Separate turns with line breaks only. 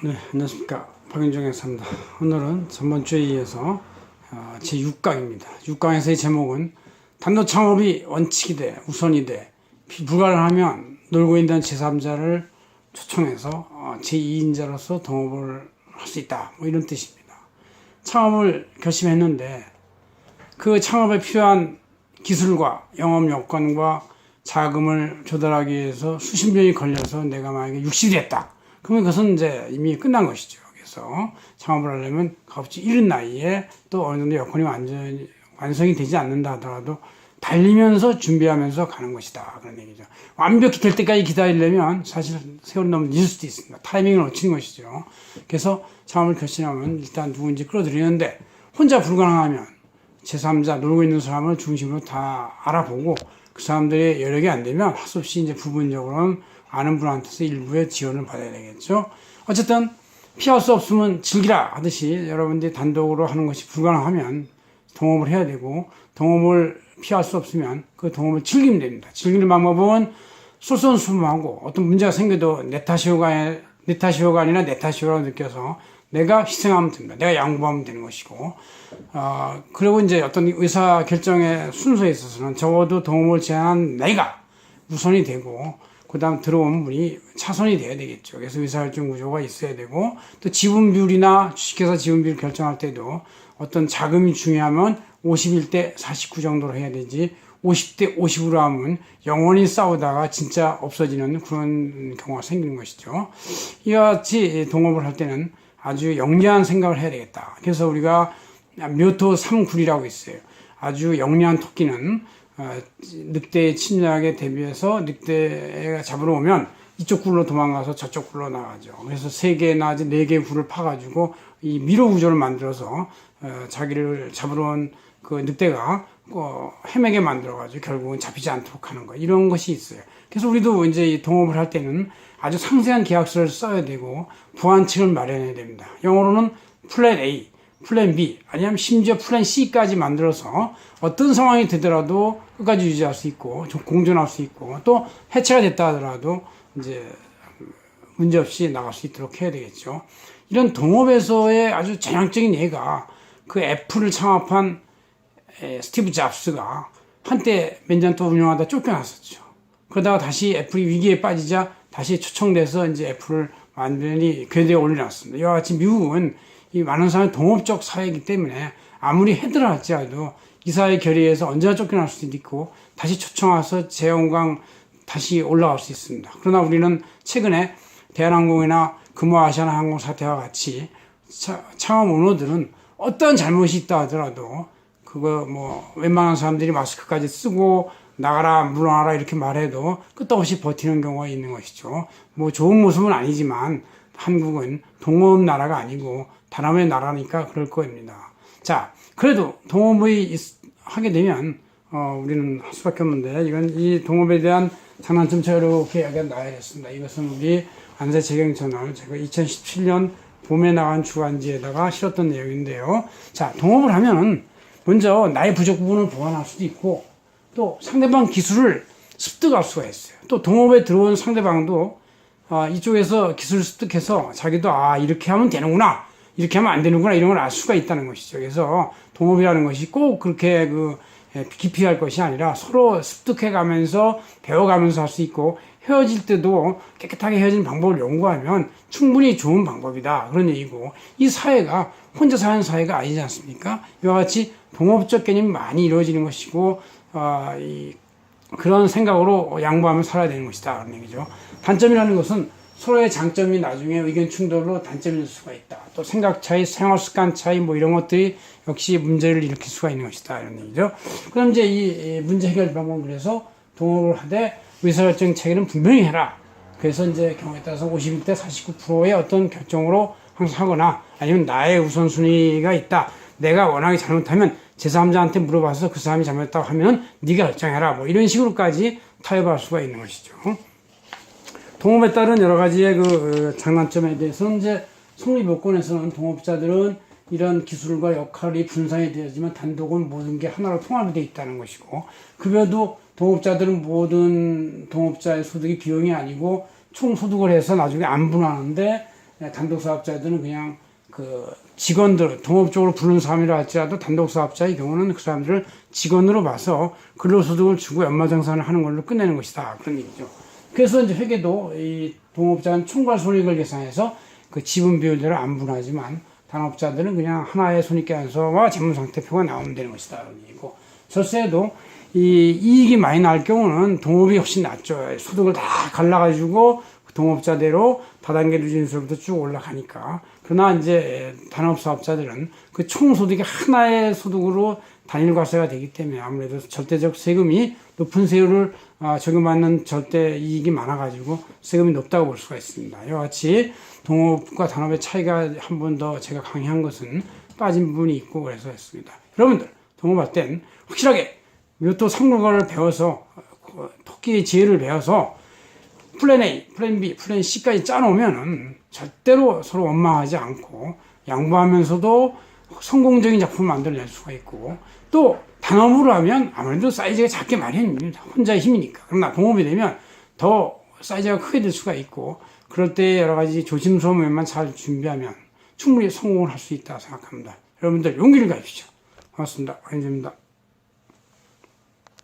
네, 안녕하십니까. 박윤종 형사입니다. 오늘은 전번주에 이어서 제6강입니다. 6강에서의 제목은 단독 창업이 원칙이 돼, 우선이 돼, 불가능하면 놀고 있는 제3자를 초청해서 제2인자로서 동업을 할 수 있다. 뭐 이런 뜻입니다. 창업을 결심했는데 그 창업에 필요한 기술과 영업 여건과 자금을 조달하기 위해서 수십 년이 걸려서 내가 만약에 60이 됐다. 그러면 그것은 이제 이미 끝난 것이죠. 그래서 창업을 하려면 값없이 이른 나이에 또 어느 정도 여건이 완성이 되지 않는다 하더라도 달리면서 준비하면서 가는 것이다. 그런 얘기죠. 완벽히 될 때까지 기다리려면 사실 세월이 너무 늦을 수도 있습니다. 타이밍을 놓치는 것이죠. 그래서 창업을 결심하면 일단 누군지 끌어들이는데 혼자 불가능하면 제3자 놀고 있는 사람을 중심으로 다 알아보고 그 사람들의 여력이 안 되면 할 수 없이 이제 부분적으로는 아는 분한테서 일부의 지원을 받아야 되겠죠. 어쨌든 피할 수 없으면 즐기라 하듯이 여러분들이 단독으로 하는 것이 불가능하면 동업을 해야 되고 동업을 피할 수 없으면 그 동업을 즐기면 됩니다. 즐기는 방법은 솔선수범하고 어떤 문제가 생겨도 내 탓이오가 아니라 내 탓이오라고 느껴서 내가 희생하면 됩니다. 내가 양보하면 되는 것이고 그리고 이제 어떤 의사 결정의 순서에 있어서는 적어도 동업을 제안한 내가 우선이 되고 그 다음 들어온 분이 차선이 돼야 되겠죠. 그래서 의사결정 구조가 있어야 되고 또 지분 비율이나 주식회사 지분 비율 결정할 때도 어떤 자금이 중요하면 51대 49 정도로 해야 되지 50대 50으로 하면 영원히 싸우다가 진짜 없어지는 그런 경우가 생기는 것이죠. 이와 같이 동업을 할 때는 아주 영리한 생각을 해야 되겠다. 그래서 우리가 묘토 3굴이라고 있어요. 아주 영리한 토끼는 늑대의 침략에 대비해서 늑대가 잡으러 오면 이쪽 굴로 도망가서 저쪽 굴로 나가죠. 그래서 3개나 4개의 굴을 파가지고 이 미로 구조를 만들어서 자기를 잡으러 온 그 늑대가 헤매게 만들어가지고 결국은 잡히지 않도록 하는 거 이런 것이 있어요. 그래서 우리도 이제 동업을 할 때는 아주 상세한 계약서를 써야 되고 보완책을 마련해야 됩니다. 영어로는 플랜 A, 플랜 B, 아니면 심지어 플랜 C까지 만들어서 어떤 상황이 되더라도 끝까지 유지할 수 있고, 좀 공존할 수 있고, 또 해체가 됐다 하더라도 이제 문제없이 나갈 수 있도록 해야 되겠죠. 이런 동업에서의 아주 전형적인 예가 그 애플을 창업한 스티브 잡스가 한때 몇 년 또 운영하다 쫓겨났었죠. 그러다가 다시 애플이 위기에 빠지자 다시 초청돼서 이제 애플을 완전히 궤도에 올려놨습니다. 이와 같이 미국은 이 많은 사람이 동업적 사회이기 때문에 아무리 해들어 할지라도 이 사회 결의에서 언제나 쫓겨날 수도 있고 다시 초청와서 재영광 다시 올라갈 수 있습니다. 그러나 우리는 최근에 대한항공이나 금호아시아나항공 사태와 같이 창업 오너들은 어떤 잘못이 있다 하더라도 그거 뭐 웬만한 사람들이 마스크까지 쓰고 나가라 물러나라 이렇게 말해도 끄떡없이 버티는 경우가 있는 것이죠. 뭐 좋은 모습은 아니지만 한국은 동업 나라가 아니고 다남의 나라니까 그럴 겁니다. 자, 그래도 동업을 하게 되면 우리는 할 수밖에 없는데 이 동업에 대한 장단점 제가 이렇게 여기다 놔야겠습니다. 이것은 우리 안세재경채널 제가 2017년 봄에 나간 주간지에다가 실었던 내용인데요. 자, 동업을 하면은 먼저 나의 부족 부분을 보완할 수도 있고 또 상대방 기술을 습득할 수가 있어요. 또 동업에 들어온 상대방도 이쪽에서 기술을 습득해서 자기도 이렇게 하면 되는구나 이렇게 하면 안 되는구나 이런 걸 알 수가 있다는 것이죠. 그래서 동업이라는 것이 꼭 그렇게 깊이 할 것이 아니라 서로 습득해 가면서 배워가면서 할 수 있고 헤어질 때도 깨끗하게 헤어지는 방법을 연구하면 충분히 좋은 방법이다 그런 얘기고 이 사회가 혼자 사는 사회가 아니지 않습니까? 이와 같이 동업적 개념이 많이 이루어지는 것이고 그런 생각으로 양보하며 살아야 되는 것이다 그런 얘기죠. 단점이라는 것은 서로의 장점이 나중에 의견 충돌로 단점이 될 수가 있다. 또 생각 차이, 생활 습관 차이 뭐 이런 것들이 역시 문제를 일으킬 수가 있는 것이다 이런 얘기죠. 그럼 이제 이 문제 해결 방법을 위해서 동업을 하되 의사결정 체계는 분명히 해라. 그래서 이제 경우에 따라서 51대 49%의 어떤 결정으로 항상 하거나 아니면 나의 우선순위가 있다. 내가 워낙에 잘못하면 제3자한테 물어봐서 그 사람이 잘못했다고 하면 네가 결정해라. 뭐 이런 식으로까지 타협할 수가 있는 것이죠. 동업에 따른 여러 가지의 장단점에 대해서는 이제 성립요건에서는 동업자들은 이런 기술과 역할이 분산이 되어지만 단독은 모든 게 하나로 통합이 되어 있다는 것이고 급여도 동업자들은 모든 동업자의 소득이 비용이 아니고 총 소득을 해서 나중에 안 분하는데 단독 사업자들은 그냥 그 직원들, 동업적으로 부르는 사람이라 할지라도 단독 사업자의 경우는 그 사람들을 직원으로 봐서 근로소득을 주고 연마정산을 하는 걸로 끝내는 것이다. 그런 얘기죠. 그래서 이제 회계도 이 동업자는 총괄 손익을 계산해서 그 지분 비율대로 안 분하지만 단업자들은 그냥 하나의 손익계산서와 재무상태표가 나오면 되는 것이다. 그런 얘기고. 절세도 이 이익이 많이 날 경우는 동업이 훨씬 낫죠. 소득을 다 갈라가지고 동업자대로 다단계 누진서부터 쭉 올라가니까. 그러나 이제 단업사업자들은 그 총소득이 하나의 소득으로 단일과세가 되기 때문에 아무래도 절대적 세금이 높은 세율을 적용받는 절대 이익이 많아가지고 세금이 높다고 볼 수가 있습니다. 이와 같이 동업과 단업의 차이가 한 번 더 제가 강의한 것은 빠진 부분이 있고 그래서 했습니다. 여러분들 동업할 땐 확실하게 묘토 삼국어를 배워서 토끼의 지혜를 배워서 플랜 A, 플랜 B, 플랜 C까지 짜놓으면은 절대로 서로 원망하지 않고 양보하면서도 성공적인 작품을 만들어낼 수가 있고 또 단업으로 하면 아무래도 사이즈가 작게 마련입니다. 혼자의 힘이니까. 그러나 동업이 되면 더 사이즈가 크게 될 수가 있고 그럴 때 여러 가지 조심스러움만 잘 준비하면 충분히 성공을 할 수 있다고 생각합니다. 여러분들 용기를 가지십시오. 고맙습니다. 안녕입니다.